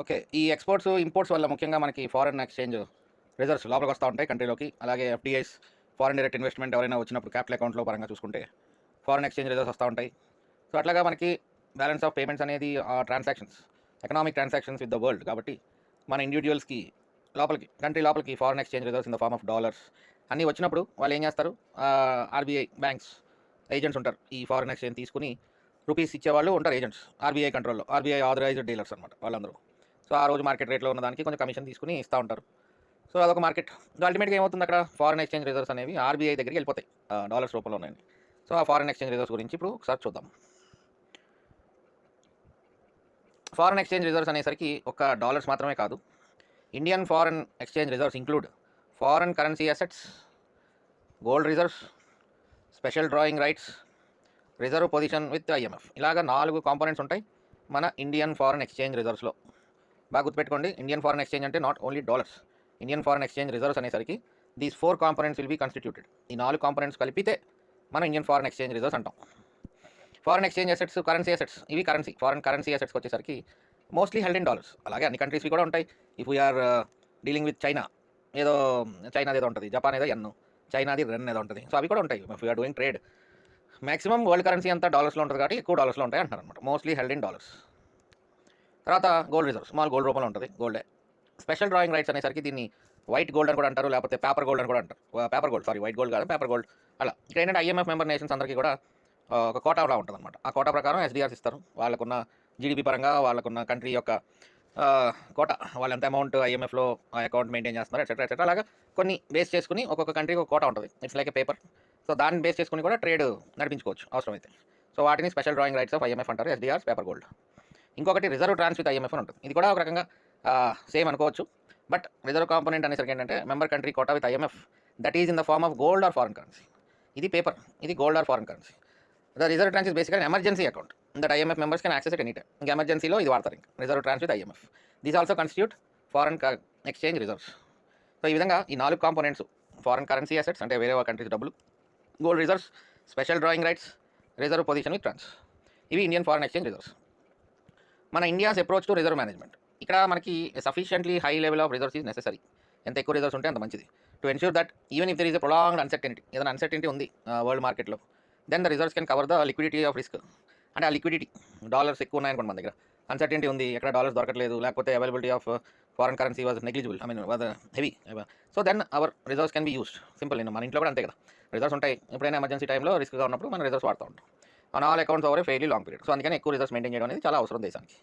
Okay. ఈ exports, imports వల్ల ముఖ్యంగా మనకి ఫారెన్ ఎక్స్‌చేంజ్ రిజర్వ్స్ లోపలికి వస్తా ఉంటాయి కంట్రీలోకి. అలాగే ఎఫ్‌డీఐస్, ఫారెన్ డైరెక్ట్ ఇన్వెస్ట్‌మెంట్ ఎవరైనా వచ్చినప్పుడు క్యాపిటల్ అకౌంట్‌లో పరంగా చూసుకుంటే ఫారెన్ ఎక్స్‌చేంజ్ రిజర్వ్స్ వస్తా ఉంటాయి. సో, అట్లాగా మనకి బ్యాలెన్స్ ఆఫ్ పేమెంట్స్ అనేది transactions, economic transactions with the world కాబట్టి మన ఇండివిడ్యువల్స్‌కి లోపలికి కంట్రీ లోపలికి foreign exchange reserves in the form of dollars అన్నీ వచ్చినప్పుడు వాళ్ళు ఏం చేస్తారు, ఆర్‌బీఐ బ్యాంక్స్ ఏజెంట్స్ ఉంటారు. ఈ ఫారెన్ ఎక్స్‌చేంజ్ తీసుకొని రూపీస్ ఇచ్చేవాళ్ళు ఉంటారు ఏజెంట్స్. ఆర్‌బీఐ కంట్రోల్‌లో. ఆర్‌బీఐ ఆథరైజ్డ్ డీలర్స్ అనమాట వాళ్ళందరూ. సో, ఆ రోజు మార్కెట్ రేట్‌లో ఉన్నదానికి కొంచెం కమిషన్ తీసుకొని ఇస్తా ఉంటారు. సో, అదొక మార్కెట్. సో, అల్టిమేట్‌గా ఏమవుతుంది అక్కడ ఫారెన్ ఎక్స్‌చేంజ్ రిజర్వ్స్ అనేవి ఆర్‌బీఐ దగ్గరికి వెళ్ళిపోతాయి. డాలర్స్ రూపంలో ఉన్నాయండి. సో, ఆ ఫారెన్ ఎక్స్‌చేంజ్ రిజర్వ్స్ గురించి ఇప్పుడు ఒకసారి చూద్దాం. ఫారెన్ ఎక్స్‌చేంజ్ రిజర్వ్స్ అనేసరికి ఒక్క డాలర్స్ మాత్రమే కాదు. Indian foreign exchange reserves include foreign currency assets, gold reserves, special drawing rights, reserve position with IMF. ఇలాగ 4 కాంపోనెంట్స్ ఉంటాయి మన ఇండియన్ ఫారెన్ ఎక్స్‌చేంజ్ రిజర్వ్స్‌లో. బాగా గుర్తుపెట్టుకోండి, ఇండియన్ ఫారెన్ ఎక్స్‌చేంజ్ అంటే not only dollars. Indian foreign exchange reserves అనేసరికి these 4 components will be constituted. ఈ 4 components కలిపితే మనం ఇండియన్ ఫారెన్ ఎక్స్‌చేంజ్ రిజర్వ్స్ అంటాం. Foreign exchange assets, currency assets ఇవి కరెన్సీ. ఫారెన్ కరెన్సీ అసెట్స్‌కి వచ్చేసరికి మోస్ట్‌లీ హెల్డ్ ఇన్ డాలర్స్. అలాగే అన్ని కంట్రీస్‌వి కూడా ఉంటాయి. If we are dealing with China, ఏదో చైనాది ఏదో ఉంటది. జపాన్ ఏదో యెన్, చైనాది రెన్ ఏదో ఉంటది. సో, అవి కూడా ఉంటాయి. If we are doing trade. Maximum world currency అంతా డాలర్స్‌లో ఉంటది కాబట్టి ఎక్కువ డాలర్స్‌లో ఉంటాయి అంటున్నారనమాట. Mostly held in dollars. తర్వాత గోల్డ్ రిజర్వ్స్. స్మాల్ గోల్డ్ రూపంలో ఉంటది. గోల్డే. స్పెషల్ డ్రాయింగ్ రైట్స్ అనేసరికి దీన్ని వైట్ గోల్డ్ అని కూడా అంటారు. లేకపోతే పేపర్ గోల్డ్ అని కూడా అంటారు. Paper gold, sorry white gold కాదు, పేపర్ గోల్డ్ అలా. ఇక్కడ ఏంటంటే ఐఎంఎఫ్ మెంబర్ నేషన్స్ అందరికీ కూడా ఒక కోటా అలా ఉంటుందన్నమాట. ఆ కోటా ప్రకారం ఎస్‌డీఆర్స్ ఇస్తారు. వాళ్ళకున్న జీడీపీ పరంగా వాళ్ళకున్న కంట్రీ యొక్క కోటా, వాళ్ళు ఎంత అమౌంట్ ఐఎంఎఫ్‌లో ఆ అకౌంట్ మెయింటైన్ చేస్తున్నారు ఎట్సెట్రా, ఎట్సెట్రా అలాగా కొన్ని బేస్ చేసుకొని ఒక్కొక్క కంట్రీకి ఒక కోటా ఉంటుంది. It's like a paper. So, దాన్ని బేస్ చేసుకొని కూడా ట్రేడ్ నడిపించుకోవచ్చు అవసరమైతే. సో, వాటిని special drawing rights of IMF అంటారు. ఎస్‌డీఆర్స్, పేపర్ గోల్డ్. ఇంకొకటి రిజర్వ్ ట్రాన్స్ విత్ ఐఎంఎఫ్ అని ఉంటుంది. ఇది కూడా ఒక రకంగా సేమ్ అనుకోవచ్చు. బట్ రిజర్వ్ కాంపోనెంట్ అనేసరికి ఏంటంటే member country quota with IMF that is in the form of gold or foreign currency. ఇది పేపర్, ఇది gold or foreign currency. The reserve tranche is basically emergency account that IMF members can access at any time. ఇంకా ఎమర్జెన్సీలో ఇది వాడతారు. ఇంకా reserve tranche with IMF. These also constitute foreign exchange reserves. So, ఈ విధంగా ఈ 4 components foreign currency assets అంటే వేరే కంట్రీస్ డబ్బులు, gold reserves, special drawing rights, reserve position with tranche. ఇవి ఇండియన్ ఫారెన్ ఎక్స్చేంజ్ రిజర్వ్స్. మన India's approach to reserve management. ఇక్కడ మనకి sufficiently high level of reserves is necessary. ఎంత ఎక్కువ రిజర్వ్స్ ఉంటే అంత మంచిది. To ensure that even if there is a prolonged uncertainty, ఏదైనా అన్సర్టెనిటీ ఉంది వరల్డ్ మార్కెట్లో, then the reserves can cover the liquidity of risk. అంటే ఆ లిక్విడిటీ, డాలర్స్ ఎక్కువ ఉన్నాయనుకోండి మన దగ్గర, అన్సర్టెనిటీ ఉంది, ఎక్కడ డాలర్స్ దొరకట్లేదు, లేకపోతే availability of foreign currency was negligible, I mean was heavy. So then our reserves can be used. Simple. నేను మన ఇంట్లో కూడా అంతే కదా, రిజర్వ్స్ ఉంటాయి. ఎప్పుడైనా ఎమర్జెన్సీ టైంలో రిస్క్గా ఉన్నప్పుడు మనం రిజర్వ్స్ వాడుతూ ఉంటాం. On all accounts over a fairly long period. So, అందుకని ఎక్కువ రిజర్వ్స్ మెయింటైన్ చేయడం అనేది చాలా అవసరం దేశానికి.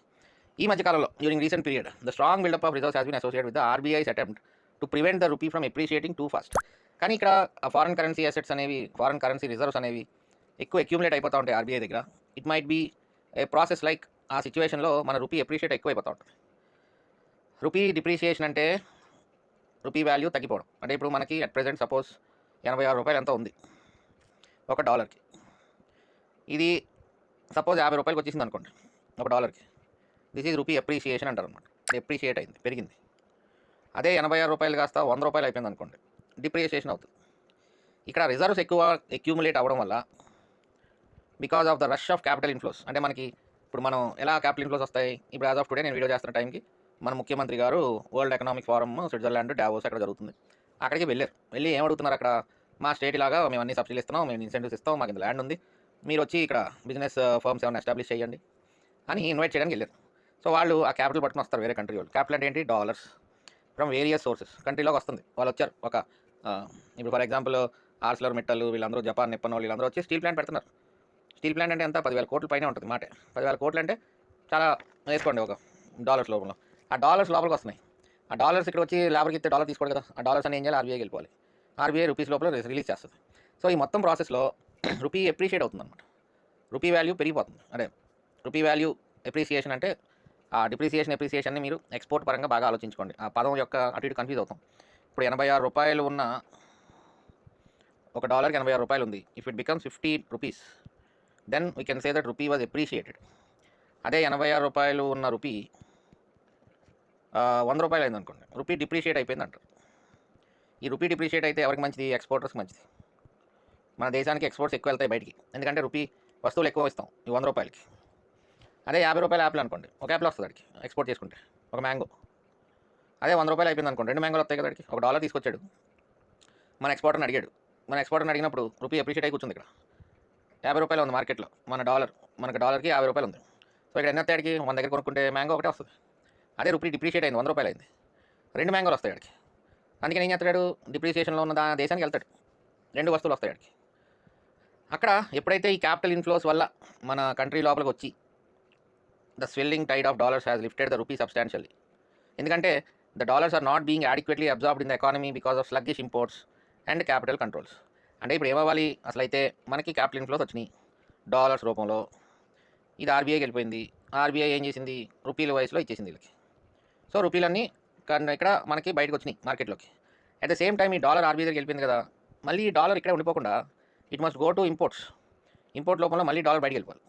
ఈ మధ్యకాలంలో during recent period the strong buildup of reserves has been associated with the RBI's attempt to prevent the rupee from appreciating too fast. కానీ ఇక్కడ ఫారెన్ కరెన్సీ అసెట్స్ అనేవి, ఫారెన్ కరెన్సీ రిజర్వ్స్ అనేవి ఎక్కువ అక్యూములేట్ అయిపోతూ ఉంటాయి ఆర్బీఐ దగ్గర. It might be a process like ఆ సిచ్యువేషన్లో మన రూపీ ఎప్రిషియేట్ ఎక్కువ అయిపోతూ ఉంటుంది. రూపీ డిప్రిషియేషన్ అంటే రూపీ వాల్యూ తగ్గిపోవడం. అంటే ఇప్పుడు మనకి అట్ ప్రెజెంట్ సపోజ్ 86 రూపాయలు ఎంత ఉంది ఒక డాలర్కి. ఇది సపోజ్ 50 రూపాయలకి వచ్చేసింది అనుకోండి ఒక డాలర్కి. దిస్ ఈజ్ రూపీ ఎప్రిషియేషన్ అంటారు అనమాట. ఎప్రిషియేట్ అయింది, పెరిగింది. అదే 86 రూపాయలు కాస్త 100 రూపాయలు అయిపోయింది అనుకోండి, డిప్రిషియేషన్ అవుతుంది. ఇక్కడ రిజర్వ్స్ ఎక్కువ అక్యూములేట్ అవ్వడం వల్ల, because of the rush of capital inflows. అంటే మనకి ఇప్పుడు మనం ఎలా క్యాపిటల్ ఇన్ఫ్లోస్ వస్తాయి, ఇప్పుడు యాజ్ ఆఫ్ టుడే నేను వీడియో చేస్తున్న టైంకి మన ముఖ్యమంత్రి గారు world economic forum Switzerland Davos అక్కడ జరుగుతుంది, అక్కడికి వెళ్ళారు. వెళ్ళి ఏమడుగుతున్నారు అక్కడ, మా స్టేట్ ఇలాగా మేము అన్ని సబ్సిడీలు ఇస్తున్నాం, మేము ఇన్సెంటివ్స్ ఇస్తాం, మాకు ఇంత ల్యాండ్ ఉంది, మీరు వచ్చి ఇక్కడ బిజినెస్ ఫర్మ్స్ ఏమైనా ఎస్టాబ్లిష్ చేయండి అని ఇన్వైట్ చేయడానికి వెళ్ళారు. సో, వాళ్ళు ఆ క్యాపిటల్ పట్టుకుని వస్తారు వేరే కంట్రీ వాళ్ళు. క్యాపిటల్ అంటే ఏంటి, డాలర్స్ ఫ్రమ్ వేరియస్ సోర్సెస్ కంట్రీలోకి వస్తుంది. వాళ్ళు వచ్చారు ఒక ఇప్పుడు ఫర్ ఎగ్జాంపుల్ ఆర్సిలర్ మిట్టల్ వీళ్ళందరూ, జపాన్ నిప్పన్ వాళ్ళు వీళ్ళందరూ వచ్చి స్టీల్ ప్లాంట్ పెడుతున్నారు. స్టీల్ ప్లాంట్ అంటే ఎంత, 10,000 కోట్ల పైన ఉంటుంది మాట. 10,000 కోట్లు అంటే చాలా వేసుకోండి ఒక డాలర్స్ లోపల. ఆ డాలర్స్ లోపలికి వస్తున్నాయి. ఆ డాలర్స్ ఇక్కడ వచ్చి లేబర్కి ఇస్తే డాలర్ తీసుకోడు కదా. ఆ డాలర్స్ అని ఏం చేయాలి, ఆర్బీఐకి వెళ్ళిపోవాలి. ఆర్బీఐ రూపీస్ లోపల రిలీజ్ చేస్తుంది. సో, ఈ మొత్తం ప్రాసెస్లో రూపీ ఎప్రిషియేట్ అవుతుంది అనమాట. రూపీ వాల్యూ పెరిగిపోతుంది. అంటే రూపీ వాల్యూ ఎప్రిసియేషన్ అంటే ఆ డిప్రిసియేషన్ ఎప్రిసియేషన్ని మీరు ఎక్స్పోర్ట్ పరంగా బాగా ఆలోచించుకోండి. ఆ పదం యొక్క అటు ఇటు కన్ఫ్యూజ్ అవుతాం. ఇప్పుడు 86 రూపాయలు ఉన్న ఒక డాలర్కి 86 రూపాయలు ఉంది. If it becomes 50 rupees, then we can say that rupee was appreciated. అదే 86 రూపాయలు ఉన్న రూపీ 100 రూపాయలు అయింది అనుకోండి, రూపీ డిప్రిషియేట్ అయిపోయింది అంటారు. ఈ రూపీ డిప్రిషియేట్ అయితే ఎవరికి మంచిది, ఎక్స్పోర్టర్స్కి మంచిది. మన దేశానికి ఎక్స్పోర్ట్స్ ఎక్కువ వెళ్తాయి బయటికి, ఎందుకంటే రూపీ వస్తువులు ఎక్కువ ఇస్తాం ఈ 100 రూపాయలకి. అదే 50 రూపాయల యాప్లు అనుకోండి, ఒక యాప్లో వస్తుంది అడికి ఎక్స్పోర్ట్ చేసుకుంటే. ఒక మ్యాంగో. అదే ₹100 అయిపోయింది అనుకోండి, 2 మ్యాంగోలు వస్తాయి కదా వాడికి. ఒక డాలర్ తీసుకొచ్చాడు, మన ఎక్స్‌పోర్టర్‌ని అడిగాడు. మన ఎక్స్‌పోర్టర్‌ని అడిగినప్పుడు రూపీ అప్రిషియేట్ అయ్యి కూర్చుంది ఇక్కడ. ₹50 ఉంది మార్కెట్‌లో. మనకి డాలర్‌కి ₹50 ఉంది. సో ఇక్కడ ఎన్ని వస్తాయి ఆడికి? మన దగ్గర కొనుక్కుంటే మ్యాంగో ఒకటే వస్తుంది. అదే రూపీ డిప్రిషియేట్ అయింది, ₹100 అయింది. 2 మ్యాంగోలు వస్తాయి ఆడికి. అందుకని ఏం చేస్తాడు? డిప్రిసియేషన్లో ఉన్న దేశానికి వెళ్తాడు. 2 వస్తువులు వస్తాయి ఆడికి. అక్కడ ఎప్పుడైతే ఈ క్యాపిటల్ ఇన్ఫ్లోస్ వల్ల మన కంట్రీ లోపలికి వచ్చి the swelling tide of dollars has lifted the rupee substantially. ఎందుకంటే the dollars are not being adequately absorbed in the economy because of sluggish imports and capital controls. అంటే ఇప్పుడు ఏమవ్వాలి? అసలైతే మనకి క్యాపిటల్ ఇన్ఫ్లోస్ వచ్చినాయి డాలర్స్ రూపంలో. ఇది ఆర్బీఐకి వెళ్ళిపోయింది. ఆర్బీఐ ఏం చేసింది? రూపీల వయసులో ఇచ్చేసింది వీళ్ళకి. సో రూపీలన్నీ ఇక్కడ మనకి బయటకు వచ్చినాయి మార్కెట్లోకి. అట్ ద సేమ్ టైం ఈ డాలర్ ఆర్బీఐ దగ్గరికి వెళ్ళిపోయింది కదా, మళ్ళీ ఈ డాలర్ ఇక్కడే ఉండిపోకుండా it must go to imports. Import లోపల మళ్ళీ డాలర్ బయటకు వెళ్ళిపోవాలి.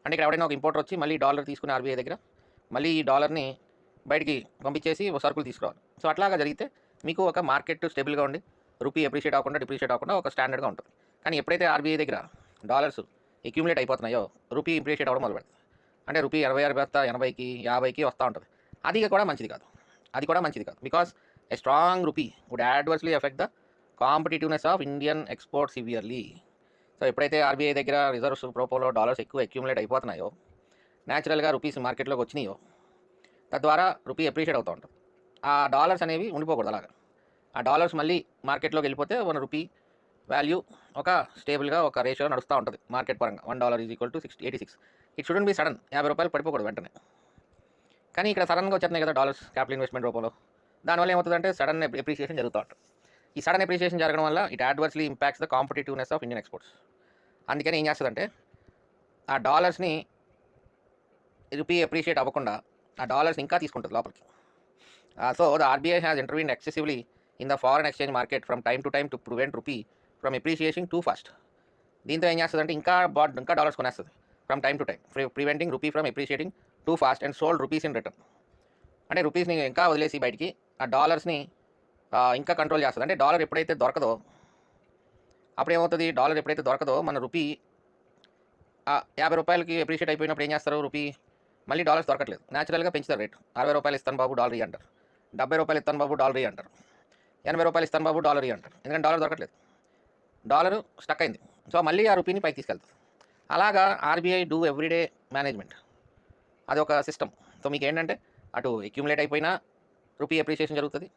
అంటే ఇక్కడ ఎవరైనా ఒక ఇంపోర్టర్ వచ్చి మళ్ళీ డాలర్ తీసుకుని ఆర్బీఐ దగ్గర మళ్ళీ ఈ డాలర్ని బయటికి పంపించేసి సరుకులు తీసుకురావాలి. సో అట్లాగా జరిగితే మీకు ఒక మార్కెట్ స్టేబుల్గా ఉండి రూపీ అప్రిషియేట్ అవ్వకుండా డిప్రిషియేట్ అవ్వకుండా ఒక స్టాండర్డ్గా ఉంటుంది. కానీ ఎప్పుడైతే ఆర్బీఐ దగ్గర డాలర్స్ అక్యూములేట్ అయిపోతున్నాయో రూపీ ఇంప్రిషియేట్ అవ్వడం మొదలు పెడుతుంది. అంటే రూపీ 86 వస్తా 80కి 50కి వస్తూ ఉంటుంది. అది కూడా మంచిది కాదు. Because a strong rupee would adversely affect the competitiveness of Indian export severely. So ఎప్పుడైతే ఆర్బీఐ దగ్గర రిజర్వ్స్ రూపంలో డాలర్స్ ఎక్కువ అక్యూములేట్ అయిపోతున్నాయో, న్యాచురల్గా రూపీస్ మార్కెట్లోకి వచ్చినాయో, తద్వారా రూపీ అప్రిషియేట్ అవుతూ ఉంటుంది. ఆ డాలర్స్ అనేవి ఉండిపోకూడదు అలాగా. ఆ డాలర్స్ మళ్ళీ మార్కెట్లోకి వెళ్ళిపోతే మన రూపీ వాల్యూ ఒక స్టేబుల్గా ఒక రేషియో నడుస్తూ ఉంటుంది మార్కెట్ పరంగా. $1 is equal to 86. It shouldn't be sudden ₹50 పడిపోకూడదు వెంటనే. కానీ ఇక్కడ సడన్గా వచ్చేస్తున్నాయి కదా డాలర్స్ క్యాపిటల్ ఇన్వెస్ట్మెంట్ రూపంలో. దానివల్ల ఏమవుతుందంటే సడన్ ఎప్రిషియేషన్ జరుగుతూ ఉంటుంది. ఈ సడన్ ఎప్రిషియేషన్ జరగడం వల్ల it adversely impacts the competitiveness of Indian exports. అందుకని ఏం చేస్తుందంటే ఆ డాలర్స్ని రూపీ అప్రిషియేట్ అవ్వకుండా ఆ డాలర్స్ ఇంకా తీసుకుంటుంది లోపలికి. So the RBI has intervened excessively in the foreign exchange market from time to time to prevent rupee from appreciation too fast. దీంతో ఏం చేస్తుందంటే ఇంకా డాలర్స్ కొనేస్తుంది from time to time, preventing rupee from appreciating too fast and sold rupees in return. అంటే రూపీస్ని ఇంకా వదిలేసి బయటికి ఆ డాలర్స్ని ఇంకా కంట్రోల్ చేస్తుంది. అంటే డాలర్ ఎప్పుడైతే దొరకదో అప్పుడు ఏమవుతుంది? డాలర్ ఎప్పుడైతే దొరకదో మన రూపీ ₹50కి అప్రిషియేట్ అయిపోయినప్పుడు ఏం చేస్తారు? రూపీ మళ్ళీ డాలర్స్ దొరకట్లేదు, న్యాచురల్గా పెంచుతారు రేటు. ₹60 ఇస్తాను బాబు డాలర్ అంటారు, ₹70 ఇస్తాను బాబు డాలర్ అంటారు, ₹80 ఇస్తాను బాబు డాలర్ అంటారు. ఎందుకంటే డాలర్ దొరకట్లేదు, డాలర్ స్టక్ అయింది. సో మళ్ళీ ఆ రూపీని పైకి తీసుకెళ్తుంది. అలాగా ఆర్బీఐ డూ ఎవ్రీడే మేనేజ్మెంట్, అది ఒక సిస్టమ్. సో మీకు ఏంటంటే అటు అక్యూములేట్ అయిపోయినా రూపీ అప్రిషియేషన్ జరుగుతుంది.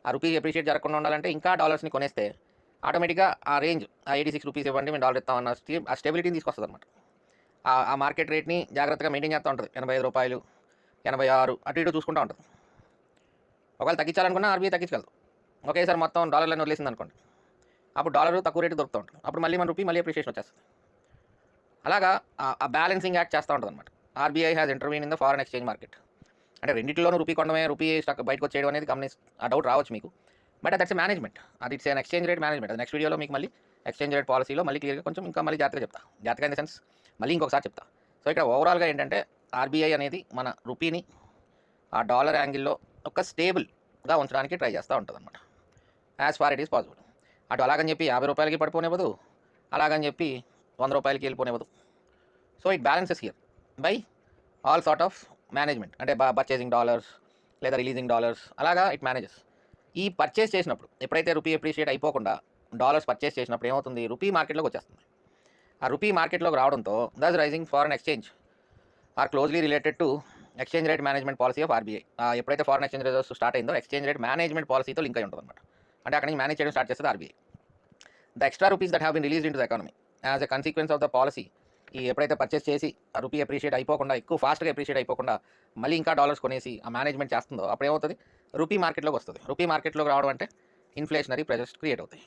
ఆ రూపీ అప్రిషియేట్ జరగకుండా ఉండాలంటే ఇంకా డాలర్స్ని కొనేస్తే ఆటోమేటిక్గా ఆ రేంజ్ ఆ ₹86 ఇవ్వండి మేము డాలర్ ఇస్తామన్న ఆ స్టెబిలిటీని తీసుకొస్తుంది అనమాట. ఆ మార్కెట్ రేట్ని జాగ్రత్తగా మెయింటైన్ చేస్తూ ఉంటుంది. ₹85, 86 అటు ఇటు చూసుకుంటూ ఉంటుంది. ఒకవేళ తగ్గించాలనుకున్నా ఆర్బీఐ తగ్గించగలదు. ఒకేసారి మొత్తం డాలర్లను వదిలేసింది అనుకోండి, అప్పుడు డాలర్ తక్కువ రేటు దొరుకుతూ ఉంటుంది. అప్పుడు మళ్ళీ మన రూపీ మళ్ళీ అప్రిషియేషన్ వచ్చేస్తుంది. అలాగా ఆ బ్యాలెన్సింగ్ యాక్ట్ చేస్తూ ఉంటుంది అనమాట. RBI has intervene in the foreign exchange market. అంటే రెండింటిలోనూ రూపీ కొనడమే, రూపీ స్టాక్ బయటకు వచ్చేయడం అనేది ఆ డౌట్ రావచ్చు మీకు. బట్ దట్స్ ఎ మేనేజ్మెంట్, అది it's an exchange rate management. అది నెక్స్ట్ వీడియోలో మీకు మళ్ళీ ఎక్స్చేంజ్ రేట్ పాలసీలో మళ్ళీ క్లియర్గా కొంచెం ఇంకా మళ్ళీ జాగ్రత్తగా చెప్తా. జాగ్రత్తగా ఇన్ ద సెన్స్ మళ్ళీ ఇంకొకసారి చెప్తా. సో ఇక్కడ ఓవరాల్గా ఏంటంటే ఆర్బీఐ అనేది మన రూపీని ఆ డాలర్ యాంగిల్లో ఒక స్టేబుల్గా ఉంచడానికి ట్రై చేస్తూ ఉంటుంది అనమాట, as far it is possible. అటు అలాగని చెప్పి ₹50కి పడిపోనివ్వదు, అలాగని చెప్పి ₹100కి వెళ్ళిపోనివ్వదు. So it balances here by all sort of management. అంటే పర్చేసింగ్ డాలర్స్ లేదా రిలీజింగ్ డాలర్స్, అలాగా ఇట్ మేనేజెస్. ఈ పర్చేస్ చేసినప్పుడు ఎప్పుడైతే రూపీ అప్రిషియేట్ అయిపోకుండా డాలర్స్ పర్చేస్ చేసినప్పుడు ఏమవుతుంది? రూపీ మార్కెట్లోకి వచ్చేస్తుంది. ఆ రూపీ మార్కెట్లోకి రావడంతో thus rising foreign exchange are closely related to exchange rate management policy of RBI. ఎప్పుడైతే ఫారెన్ ఎక్స్చేంజ్ రిజర్వ్స్ స్టార్ట్ అయిందో ఎక్స్చేంజ్ రేట్ మేనేజ్మెంట్ పాలసీతో లింక్ అయి ఉంటుంది అనమాట. అంటే అక్కడ నుంచి మేనేజ్ చేయడం స్టార్ట్ చేస్తుంది RBI. The extra rupees that have been released into the economy as a consequence of the policy. ఈ ఎప్పుడైతే పర్చేస్ చేసి ఆ రూపీ అప్రిషియేట్ అయిపోకుండా, ఎక్కువ ఫాస్ట్గా అప్రిషియేట్ అయిపోకుండా మళ్ళీ ఇంకా డాలర్స్ కొనేసి ఆ మేనేజ్మెంట్ చేస్తుందో అప్పుడు ఏమవుతుంది? రూపీ మార్కెట్లోకి వస్తుంది. రూపీ మార్కెట్లోకి రావడం అంటే ఇన్ఫ్లేషనరీ ప్రెజర్స్ క్రియేట్ అవుతాయి.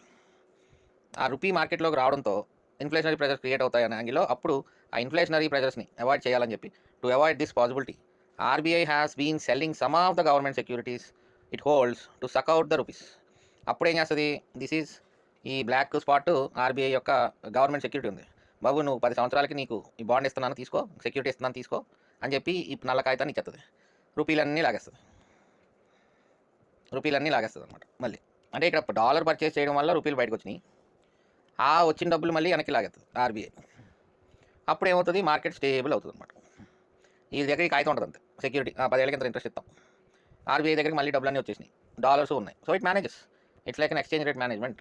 ఆ రూపీ మార్కెట్లోకి రావడంతో ఇన్ఫ్లేషనరీ ప్రెజర్స్ క్రియేట్ అవుతాయి అనే యాంగిల్లో అప్పుడు ఆ ఇన్ఫ్లేషనరీ ప్రెజర్స్ని అవాయిడ్ చేయాలని చెప్పి to avoid this possibility RBI has been selling some of the government securities it holds to suck out the rupees. అప్పుడు ఏం చేస్తుంది? దిస్ ఈజ్ ఈ బ్లాక్ స్పాట్ ఆర్బీఐ యొక్క గవర్నమెంట్ సెక్యూరిటీ ఉంది. బాబు నువ్వు 10 సంవత్సరాలకి నీకు ఈ బాండ్ ఇస్తున్నాను తీసుకో, సెక్యూరిటీ ఇస్తున్నాను తీసుకో అని చెప్పి ఈ నల్ల కాగితాన్ని ఇచ్చేస్తుంది. రూపీలన్నీ లాగేస్తుంది అనమాట మళ్ళీ. అంటే ఇక్కడ డాలర్ పర్చేస్ చేయడం వల్ల రూపీలు బయటకు వచ్చినాయి, ఆ వచ్చిన డబ్బులు మళ్ళీ వెనక్కి లాగేస్తుంది ఆర్బీఐ. అప్పుడు ఏమవుతుంది? మార్కెట్ స్టేబుల్ అవుతుంది అనమాట. ఈ దగ్గర ఈ కాగితం ఉంటుంది అంతే, సెక్యూరిటీ 10 ఏళ్ళకి ఇంత ఇంట్రెస్ట్ ఇస్తాం, ఆర్బీఐ దగ్గరికి మళ్ళీ డబ్బులన్నీ వచ్చేసినాయి, డాలర్స్ ఉన్నాయి. So it manages, it's like an exchange rate management.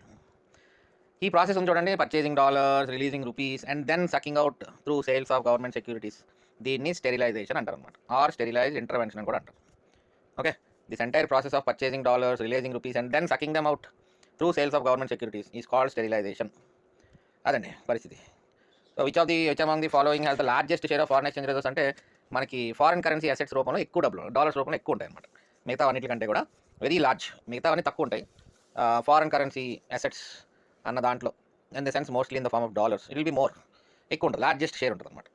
ఈ ప్రాసెస్ ఉంది చూడండి, purchasing dollars, releasing rupees and then sucking out through sales of government securities. దీన్ని స్టెరిలైజేషన్ అంటారు అనమాట, ఆర్ స్టెరిలైజ్ ఇంటర్వెన్షన్ అని కూడా అంటారు. Okay, this entire process of purchasing dollars, releasing rupees and then sucking them out through sales of government securities is called sterilisation. అదండి పరిస్థితి. So which among the following has the largest share of foreign exchange reserves అంటే మనకి foreign currency assets రూపంలో ఎక్కువ డబ్బులు, dollars రూపంలో ఎక్కువ ఉంటాయి అనమాట. మిగతా అన్నిటికంటే కూడా వెరీ లార్జ్, మిగతా అన్నీ తక్కువ ఉంటాయి. ఫారెన్ కరెన్సీ అసెట్స్ అన్న దాంట్లో in the sense mostly in the form of dollars it will be more, ఎక్కువ ఉంటుంది, లార్జెస్ట్ షేర్ ఉంటుంది అనమాట.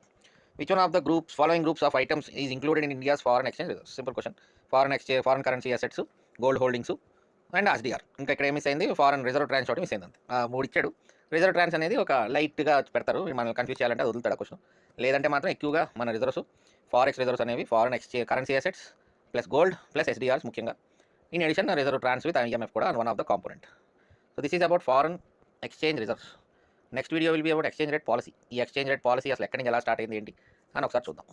Which one of the following groups of items is included in India's foreign exchange reserves? Simple question. Foreign currency assets, gold holdings and SDR. ఇంకా ఇక్కడ ఏమి miss అయింది? Foreign reserve ట్రాన్స్ ఒకటి miss అయింది అంతే. మూడు ఇచ్చాడు. రిజర్వ్ ట్రాన్స్ అనేది ఒక లైట్గా పెడతారు, మనల్ని కన్ఫ్యూజ్ చేయాలంటే అది వదులుతాడు క్వశ్చన్. లేదంటే మాత్రం ఎక్కువగా మన రిజర్వ్స్, ఫారెక్స్ రిజర్వ్స్ అనేవి foreign currency assets plus gold plus SDRs ముఖ్యంగా. In addition reserve tranche with IMF కూడా one of the component. So this is about foreign exchange reserves. Next video will be about exchange rate policy. ఈ exchange rate policy అసలు ఎక్కడి నుంచి ఎలా start అయింది ఏంటి అని ఒకసారి చూద్దాం.